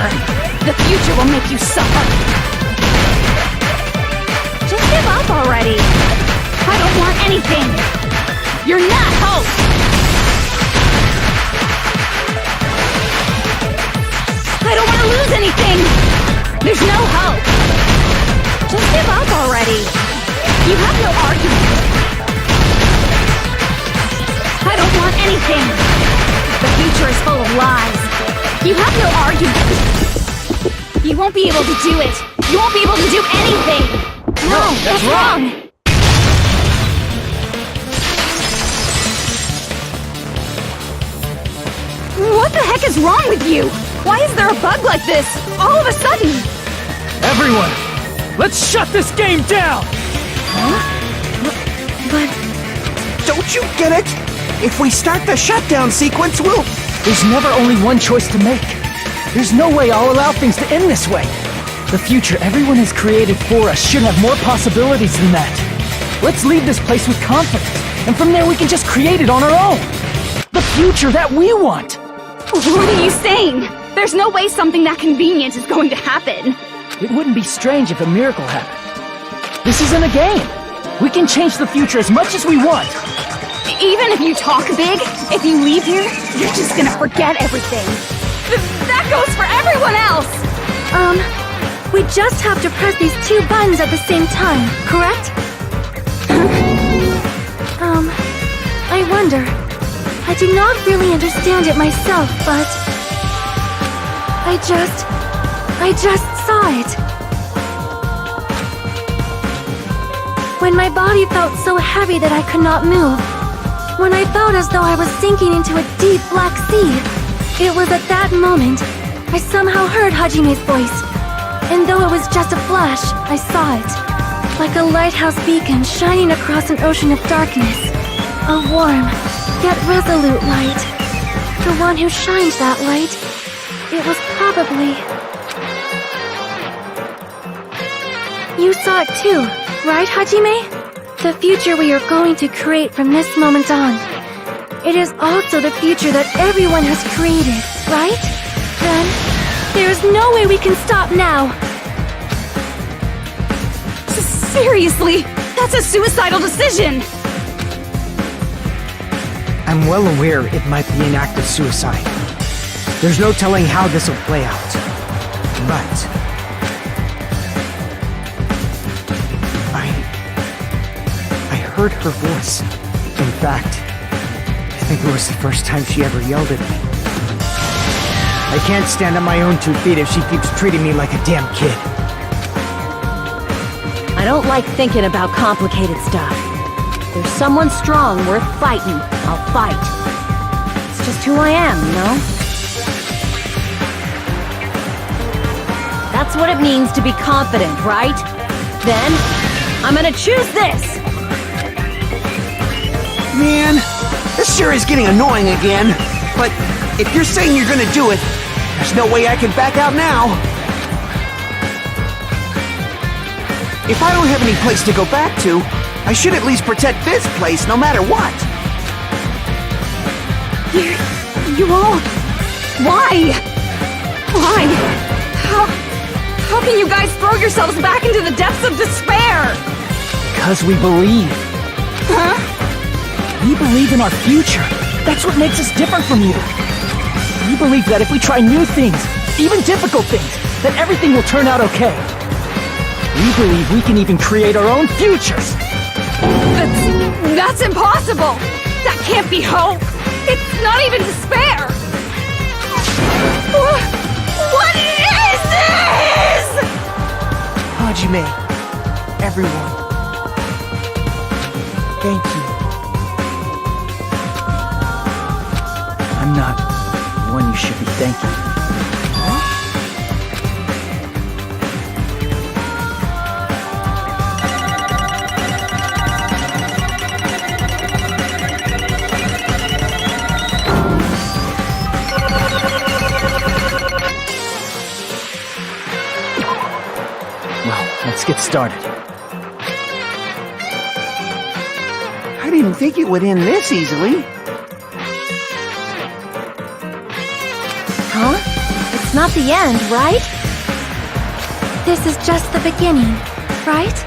The future will make you suffer. Just give up already. I don't want anything. You're not hope. I don't want to lose anything. There's no hope. Just give up already. You have no argument. I don't want anything. The future is full of lies. You have no argument. You won't be able to do it. You won't be able to do anything. No, that's wrong. What the heck is wrong with you? Why is there a bug like this? All of a sudden. Everyone, let's shut this game down! Don't you get it? If we start the shutdown sequence, we'll... There's never only one choice to make. There's no way I'll allow things to end this way. The future everyone has created for us should have more possibilities than that. Let's leave this place with confidence, and from there we can just create it on our own. The future that we want! What are you saying? There's no way something that convenient is going to happen. It wouldn't be strange if a miracle happened. This isn't a game. We can change the future as much as we want. Even if you talk big, if you leave here, you're just gonna forget everything. That goes for everyone else! We just have to press these two buttons at the same time, correct? I wonder. I do not really understand it myself, but... I just saw it. When my body felt so heavy that I could not move. When I felt as though I was sinking into a deep black sea. It was at that moment I somehow heard Hajime's voice. And though it was just a flash, I saw it. Like a lighthouse beacon shining across an ocean of darkness. A warm, yet resolute light. The one who shines that light, it was probably... You saw it too, right, Hajime? The future we are going to create from this moment on. it is also the future that everyone has created, right? Then, there's no way we can stop now. Seriously, that's a suicidal decision! I'm well aware it might be an act of suicide. There's no telling how this will play out. But I heard her voice. In fact, I think it was the first time she ever yelled at me. I can't stand on my own 2 feet if she keeps treating me like a damn kid. I don't like thinking about complicated stuff. If there's someone strong worth fighting, I'll fight. It's just who I am, you know? That's what it means to be confident, right? Then, I'm gonna choose this! Man, this sure is getting annoying again. But if you're saying you're gonna do it, there's no way I can back out now. If I don't have any place to go back to, I should at least protect this place no matter what. You all... Why? Why? How can you guys throw yourselves back into the depths of despair? Because we believe. Huh? We believe in our future. That's what makes us different from you. We believe that if we try new things, even difficult things, that everything will turn out okay. We believe we can even create our own futures. That's impossible! That can't be hope! It's not even despair! What is this?! Hajime, everyone, thank you. I'm not the one you should be thanking. Let's get started. I didn't think it would end this easily. Huh? It's not the end, right? This is just the beginning, right?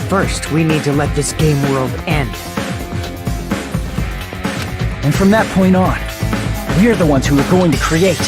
First, we need to let this game world end. And from that point on, we're the ones who are going to create.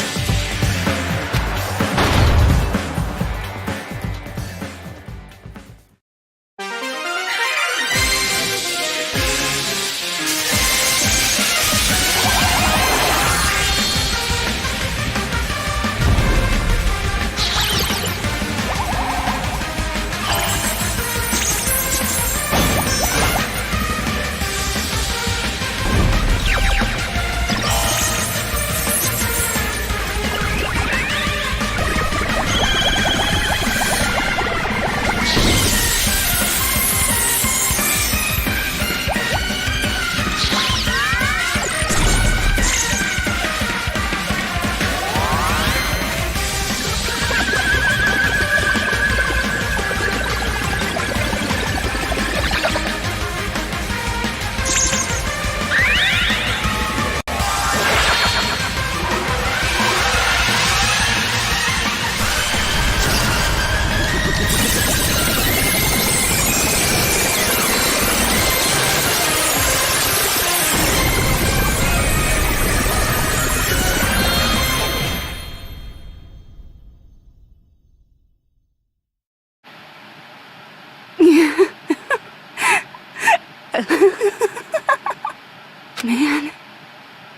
Man,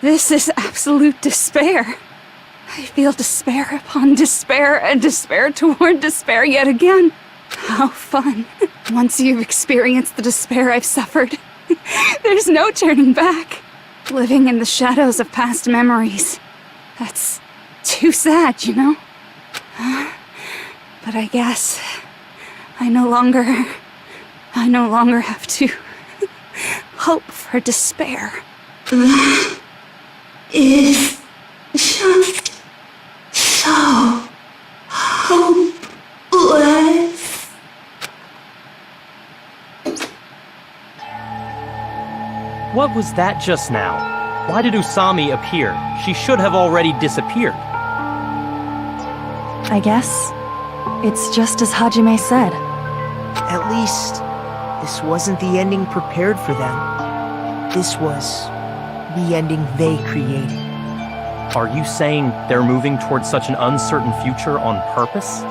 this is absolute despair. I feel despair upon despair and despair toward despair yet again. How fun. Once you've experienced the despair I've suffered, there's no turning back. Living in the shadows of past memories. That's too sad, you know? But I guess I no longer have to hope for despair. That is just so hopeless. what was that just now? Why did Usami appear? She should have already disappeared. I guess it's just as Hajime said. At least, this wasn't the ending prepared for them. This was the ending they created. Are you saying they're moving towards such an uncertain future on purpose?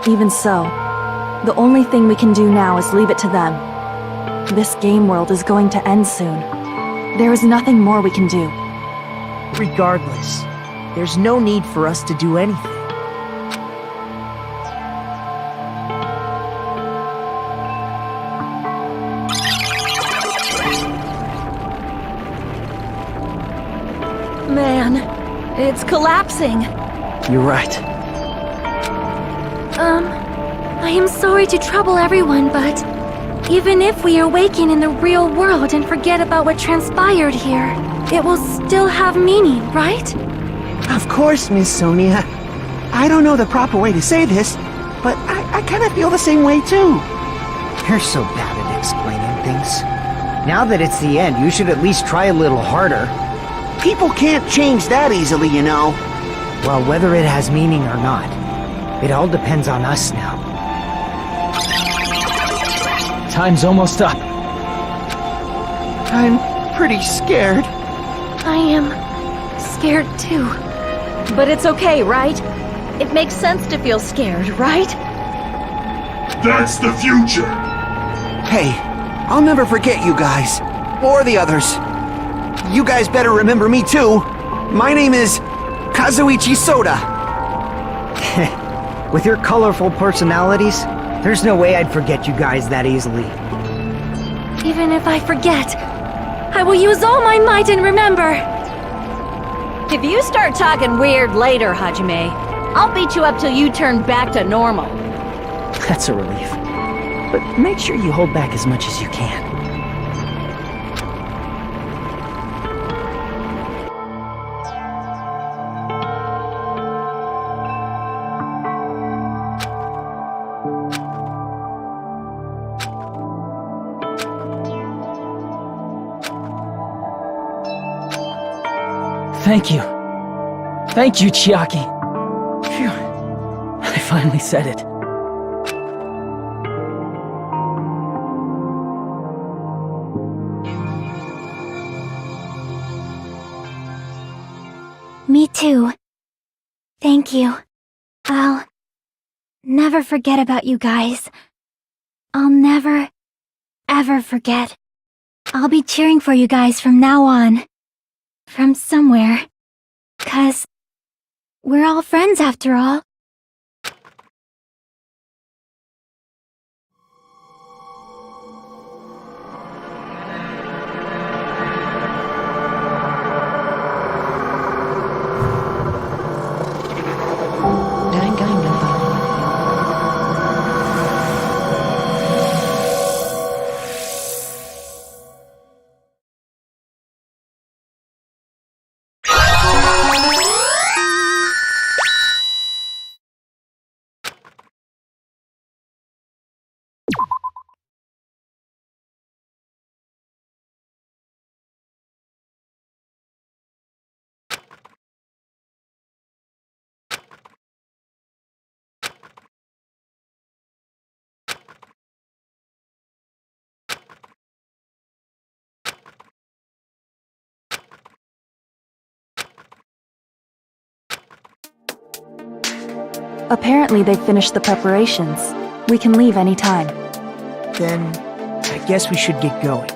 Even so, the only thing we can do now is leave it to them. This game world is going to end soon. There is nothing more we can do. Regardless, there's no need for us to do anything. Man, it's collapsing. You're right. I am sorry to trouble everyone, but even if we awaken in the real world and forget about what transpired here, it will still have meaning, right? Of course, Miss Sonia. I don't know the proper way to say this, but I kind of feel the same way too. You're so bad at explaining things. Now that it's the end, you should at least try a little harder. People can't change that easily, you know. Well, whether it has meaning or not, it all depends on us now. Time's almost up. I'm pretty scared. I am scared too. But it's okay, right? It makes sense to feel scared, right? That's the future! Hey, I'll never forget you guys. Or the others. You guys better remember me too. My name is Kazuichi Soda. With your colorful personalities, there's no way I'd forget you guys that easily. Even if I forget, I will use all my might and remember. If you start talking weird later, Hajime, I'll beat you up till you turn back to normal. That's a relief. But make sure you hold back as much as you can. Thank you. Thank you, Chiaki. Phew. I finally said it. Me too. Thank you. I'll never forget about you guys. I'll never, ever forget. I'll be cheering for you guys from now on. From somewhere. 'Cause we're all friends after all. Danganronpa. Apparently they've finished the preparations. We can leave any time. Then, I guess we should get going.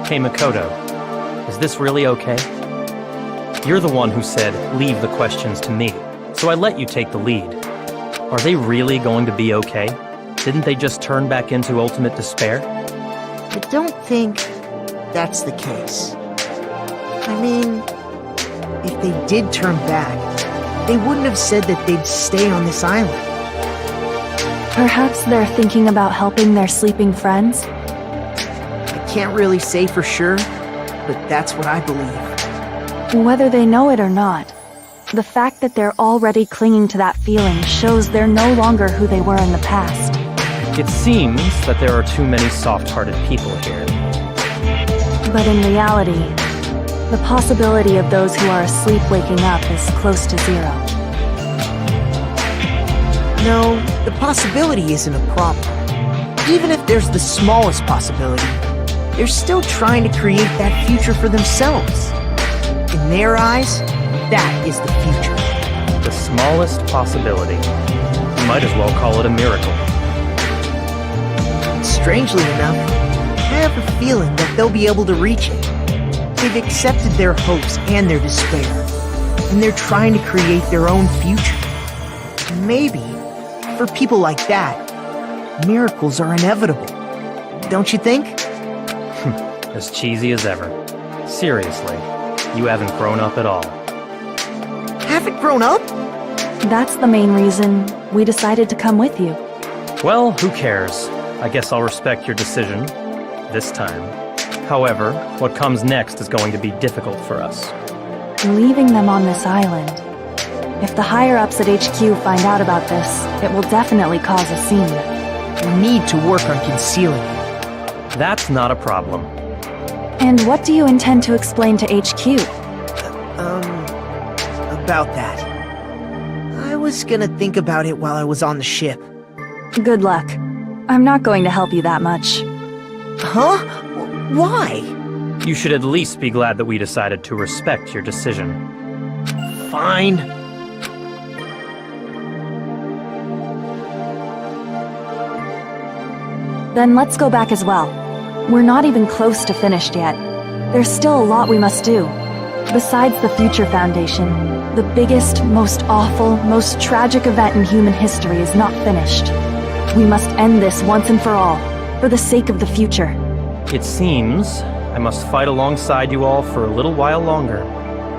Hey Makoto, is this really okay? You're the one who said, leave the questions to me, so I let you take the lead. Are they really going to be okay? Didn't they just turn back into ultimate despair? I don't think that's the case. I mean, if they did turn back, they wouldn't have said that they'd stay on this island. Perhaps they're thinking about helping their sleeping friends? I can't really say for sure, but that's what I believe. Whether they know it or not, the fact that they're already clinging to that feeling shows they're no longer who they were in the past. It seems that there are too many soft-hearted people here. But in reality, the possibility of those who are asleep waking up is close to zero. No, the possibility isn't a problem. Even if there's the smallest possibility, they're still trying to create that future for themselves. In their eyes, that is the future. The smallest possibility. You might as well call it a miracle. Strangely enough, I have a feeling that they'll be able to reach it. They've accepted their hopes and their despair, and they're trying to create their own future. Maybe, for people like that, miracles are inevitable. Don't you think? As cheesy as ever. Seriously, you haven't grown up at all. Haven't grown up? That's the main reason we decided to come with you. Well, who cares? I guess I'll respect your decision. This time. However, what comes next is going to be difficult for us. Leaving them on this island. If the higher-ups at HQ find out about this, it will definitely cause a scene. We need to work on concealing it. That's not a problem. And what do you intend to explain to HQ? About that. I was gonna think about it while I was on the ship. Good luck. I'm not going to help you that much. Huh? Why? You should at least be glad that we decided to respect your decision. Fine. Then let's go back as well. We're not even close to finished yet. There's still a lot we must do. Besides the Future Foundation, the biggest, most awful, most tragic event in human history is not finished. We must end this once and for all, for the sake of the future. It seems I must fight alongside you all for a little while longer.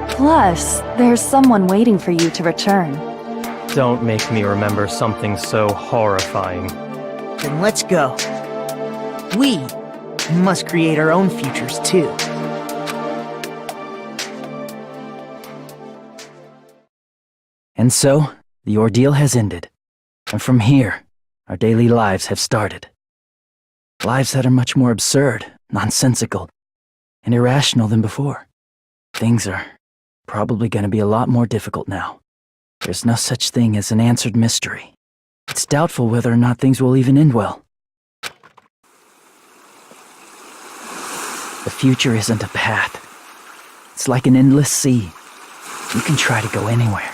Plus, there's someone waiting for you to return. Don't make me remember something so horrifying. Then let's go. We must create our own futures too. And so, the ordeal has ended. And from here, our daily lives have started. Lives that are much more absurd, nonsensical, and irrational than before. Things are probably going to be a lot more difficult now. There's no such thing as an answered mystery. It's doubtful whether or not things will even end well. The future isn't a path. It's like an endless sea. You can try to go anywhere,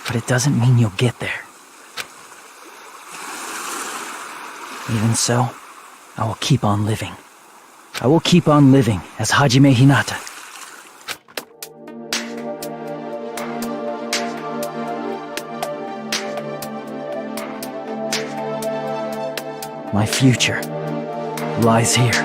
but it doesn't mean you'll get there. Even so, I will keep on living. I will keep on living as Hajime Hinata. My future lies here.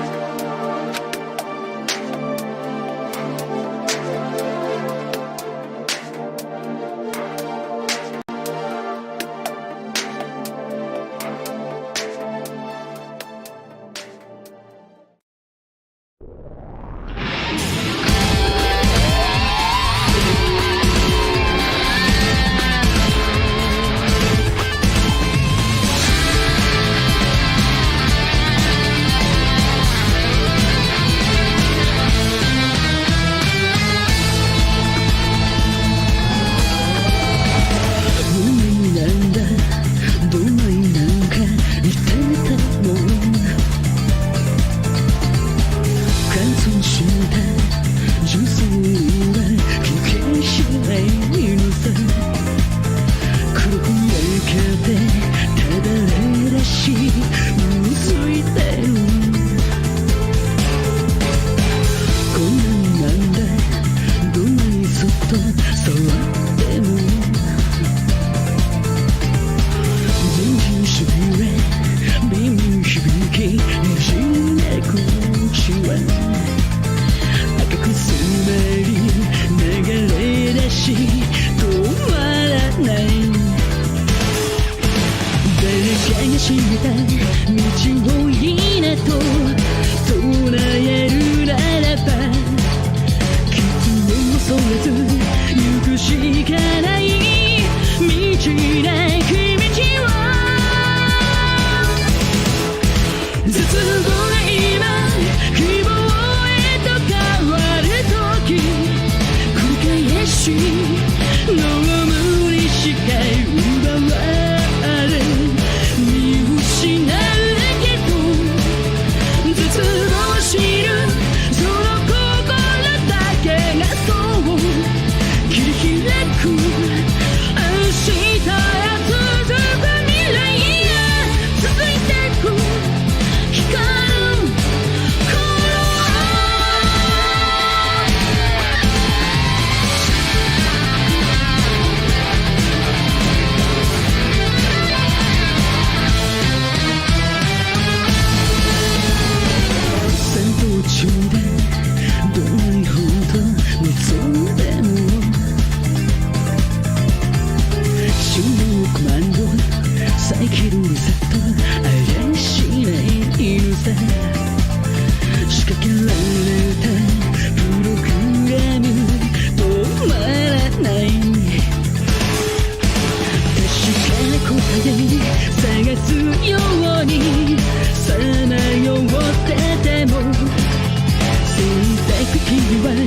一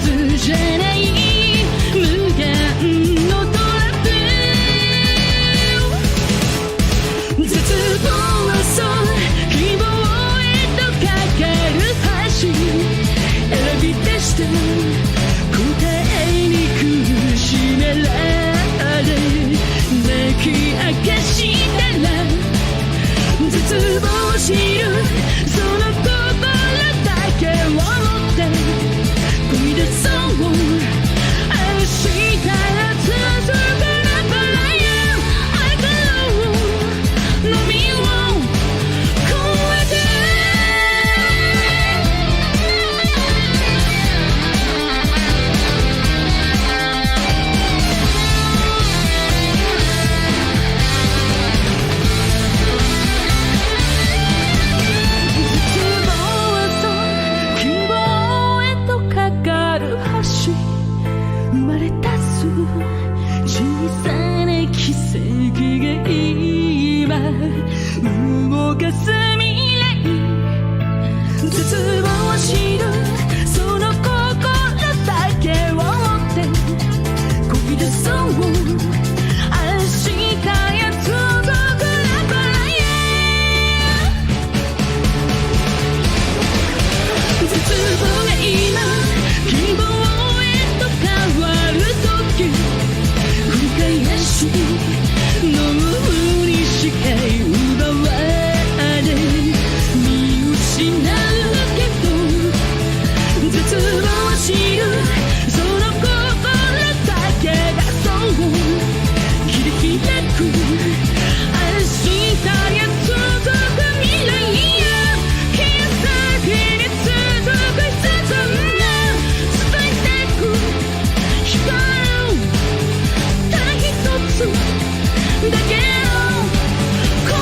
つじゃない無限のトラップ絶望はそう希望へとかかる橋選び出した答えに苦しめられ泣き明かしたら絶望知るその心だけを持って踏み出そう明日が続くなバラや愛からの海を越えて生まれ出す小さな奇跡が今動かす未来絶望知るその心だけを持って漕ぎ出そう明日へ続くなバラや絶望が今希望変わる時繰り返し飲むふりして奪われ見失うけど絶望知るその心だけがそう切り開く明日へ続く未来や奇跡に続く必然が伝えてくただ一つだけの声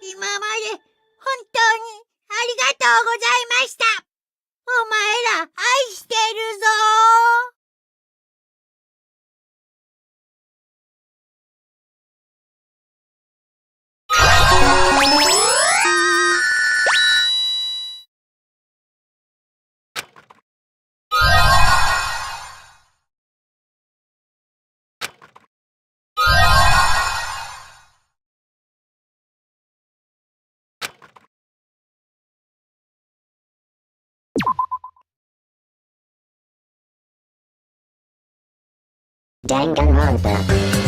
今まで本当にありがとうございました。お前ら愛してるぞDanganronpa.